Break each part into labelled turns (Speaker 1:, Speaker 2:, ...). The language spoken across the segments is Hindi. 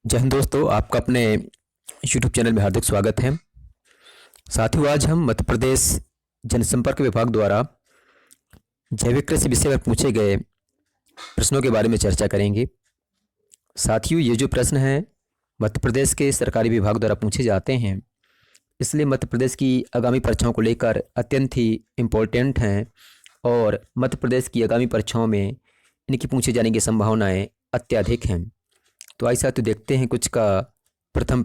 Speaker 1: जय हिंद दोस्तों, आपका अपने YouTube चैनल में हार्दिक स्वागत है। साथियों, आज हम मध्य प्रदेश जनसंपर्क विभाग द्वारा जैविक कृषि विषय पर पूछे गए प्रश्नों के बारे में चर्चा करेंगे। साथियों, ये जो प्रश्न हैं मध्य प्रदेश के सरकारी विभाग द्वारा पूछे जाते हैं, इसलिए मध्य प्रदेश की आगामी परीक्षाओं को लेकर अत्यंत ही इम्पोर्टेंट हैं और मध्य प्रदेश की आगामी परीक्षाओं में इनकी पूछे जाने की संभावनाएं अत्यधिक हैं। तो आइए साथियों, देखते हैं कुछ का प्रथम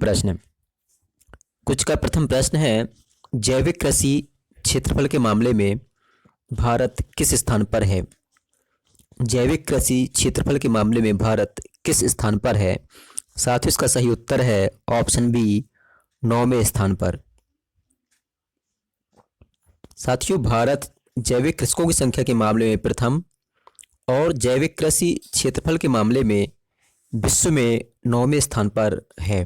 Speaker 1: प्रश्न है, जैविक कृषि क्षेत्रफल के मामले में भारत किस स्थान पर है? जैविक कृषि क्षेत्रफल के मामले में भारत किस स्थान पर है? साथियों, इसका सही उत्तर है ऑप्शन बी, 9वें स्थान पर। साथियों, भारत जैविक कृषकों की संख्या के मामले में प्रथम और जैविक कृषि क्षेत्रफल के मामले में विश्व में 9वें स्थान पर है।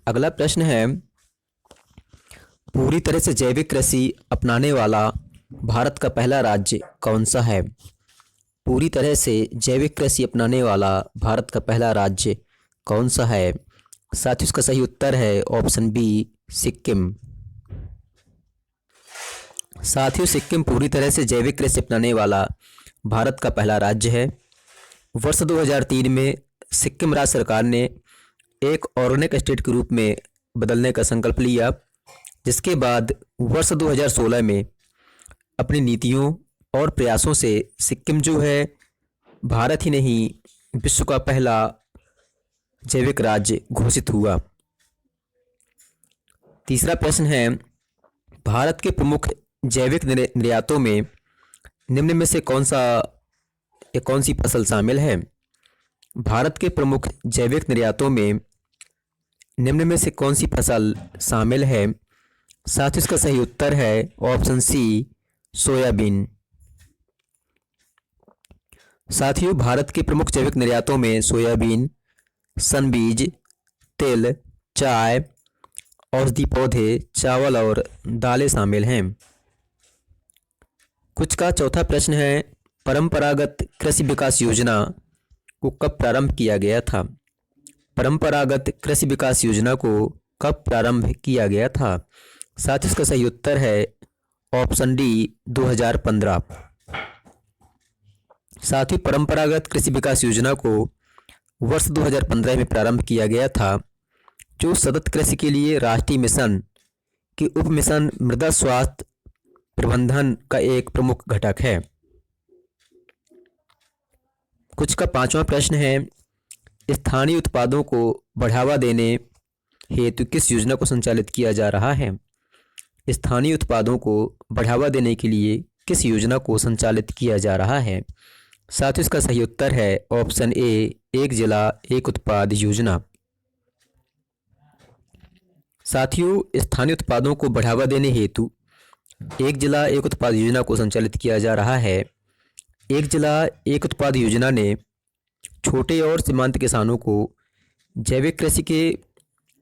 Speaker 1: अगला प्रश्न है, पूरी तरह से जैविक कृषि अपनाने वाला भारत का पहला राज्य कौन सा है? पूरी तरह से जैविक कृषि अपनाने वाला भारत का पहला राज्य कौन सा है? साथियों, इसका सही उत्तर है ऑप्शन बी, सिक्किम। साथियों, सिक्किम पूरी तरह से जैविक कृषि अपनाने वाला भारत का पहला राज्य है। वर्ष 2003 में सिक्किम राज्य सरकार ने एक ऑर्गेनिक स्टेट के रूप में बदलने का संकल्प लिया, जिसके बाद वर्ष 2016 में अपनी नीतियों और प्रयासों से सिक्किम जो है भारत ही नहीं विश्व का पहला जैविक राज्य घोषित हुआ। तीसरा प्रश्न है, भारत के प्रमुख जैविक निर्यातों में निम्न में से कौन सी फसल शामिल है? भारत के प्रमुख जैविक निर्यातों में निम्न में से कौन सी फसल शामिल है? साथ इसका सही उत्तर है ऑप्शन सी, सोयाबीन। साथियों, भारत के प्रमुख जैविक निर्यातों में सोयाबीन, सनबीज, तिल, चाय, औषधि पौधे, चावल और दालें शामिल हैं। कुछ का चौथा प्रश्न है, परंपरागत कृषि विकास योजना को कब प्रारंभ किया गया था? परंपरागत कृषि विकास योजना को कब प्रारंभ किया गया था? साथ ही इसका सही उत्तर है ऑप्शन डी, 2015। साथ ही परंपरागत कृषि विकास योजना को वर्ष 2015 में प्रारंभ किया गया था, जो सतत कृषि के लिए राष्ट्रीय मिशन के उप मिशन मृदा स्वास्थ्य प्रबंधन का एक प्रमुख घटक है। कुछ का पांचवा प्रश्न है, स्थानीय उत्पादों को बढ़ावा देने हेतु किस योजना को संचालित किया जा रहा है? स्थानीय उत्पादों को बढ़ावा देने के लिए किस योजना को संचालित किया जा रहा है? साथ ही इसका सही उत्तर है ऑप्शन ए, एक जिला एक उत्पाद योजना। साथियों, स्थानीय उत्पादों को बढ़ावा देने हेतु एक जिला एक उत्पाद योजना को संचालित किया जा रहा है। एक जिला एक उत्पाद योजना ने छोटे और सीमांत किसानों को जैविक कृषि के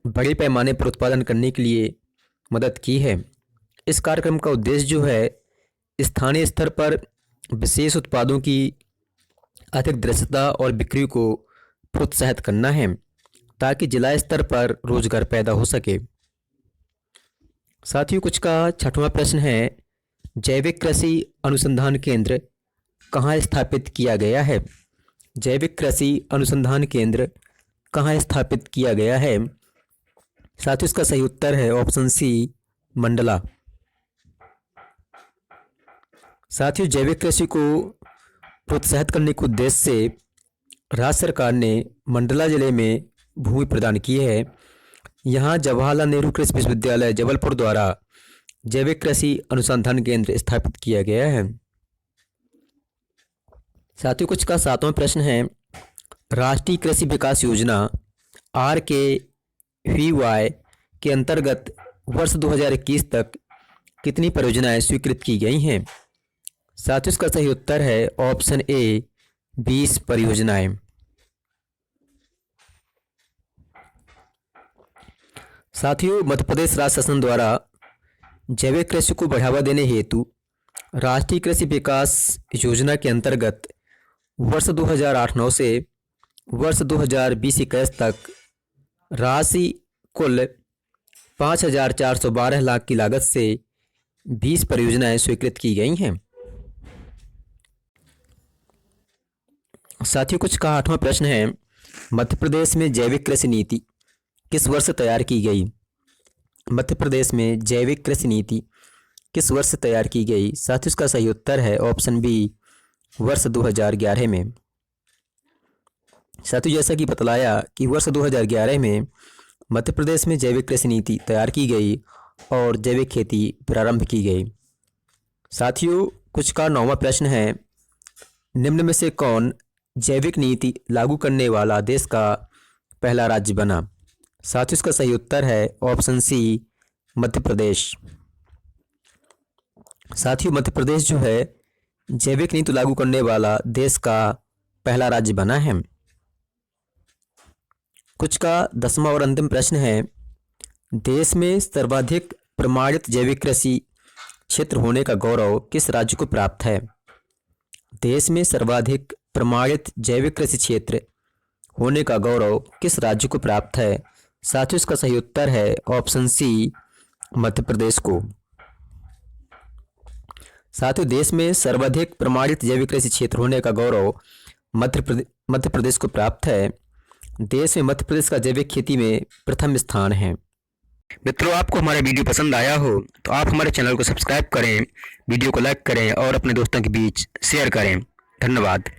Speaker 1: बड़े पैमाने पर उत्पादन करने के लिए मदद की है। इस कार्यक्रम का उद्देश्य जो है स्थानीय स्तर पर विशेष उत्पादों की अधिक दृश्यता और बिक्री को प्रोत्साहित करना है, ताकि जिला स्तर पर रोजगार पैदा हो सके। साथियों, कुछ का छठवां प्रश्न है, जैविक कृषि अनुसंधान केंद्र कहाँ स्थापित किया गया है? जैविक कृषि अनुसंधान केंद्र कहाँ स्थापित किया गया है? साथियों, इसका सही उत्तर है ऑप्शन सी, मंडला। साथियों, जैविक कृषि को प्रोत्साहित करने के उद्देश्य से राज्य सरकार ने मंडला जिले में भूमि प्रदान की है। यहाँ जवाहरलाल नेहरू कृषि विश्वविद्यालय जबलपुर द्वारा जैविक कृषि अनुसंधान केंद्र स्थापित किया गया है। साथियों, कुछ का सातवां प्रश्न है, राष्ट्रीय कृषि विकास योजना RKVY के अंतर्गत वर्ष 2021 तक कितनी परियोजनाएं स्वीकृत की गई हैं? साथियों, इसका सही उत्तर है ऑप्शन ए, 20 परियोजनाएं। साथियों, मध्य प्रदेश राज्य शासन द्वारा जैविक कृषि को बढ़ावा देने हेतु राष्ट्रीय कृषि विकास योजना के अंतर्गत वर्ष 2008-9 से वर्ष 2020-21 तक राशि कुल 5,412 लाख की लागत से 20 परियोजनाएं स्वीकृत की गई हैं। साथियों, कुछ का 8वां प्रश्न है, मध्य प्रदेश में जैविक कृषि नीति किस वर्ष तैयार की गई? मध्य प्रदेश में जैविक कृषि नीति किस वर्ष तैयार की गई? साथियों, इसका सही उत्तर है ऑप्शन बी, वर्ष 2011 में। साथियों, जैसा कि बतलाया कि वर्ष 2011 में मध्य प्रदेश में जैविक कृषि नीति तैयार की गई और जैविक खेती प्रारंभ की गई। साथियों, कुछ का 9वां प्रश्न है, निम्न में से कौन जैविक नीति लागू करने वाला देश का पहला राज्य बना? साथियों, इसका सही उत्तर है ऑप्शन सी, मध्य प्रदेश। साथियों, मध्य प्रदेश जो है जैविक नीति लागू करने वाला देश का पहला राज्य बना है। कुछ का 10वां और अंतिम प्रश्न है, देश में सर्वाधिक प्रमाणित जैविक कृषि क्षेत्र होने का गौरव किस राज्य को प्राप्त है? देश में सर्वाधिक प्रमाणित जैविक कृषि क्षेत्र होने का गौरव किस राज्य को प्राप्त है? साथियों, इसका सही उत्तर है ऑप्शन सी, मध्य प्रदेश को। साथियों, देश में सर्वाधिक प्रमाणित जैविक कृषि क्षेत्र होने का गौरव मध्य प्रदेश को प्राप्त है। देश में मध्य प्रदेश का जैविक खेती में प्रथम स्थान है। मित्रों, आपको हमारा वीडियो पसंद आया हो तो आप हमारे चैनल को सब्सक्राइब करें, वीडियो को लाइक करें और अपने दोस्तों के बीच शेयर करें। धन्यवाद।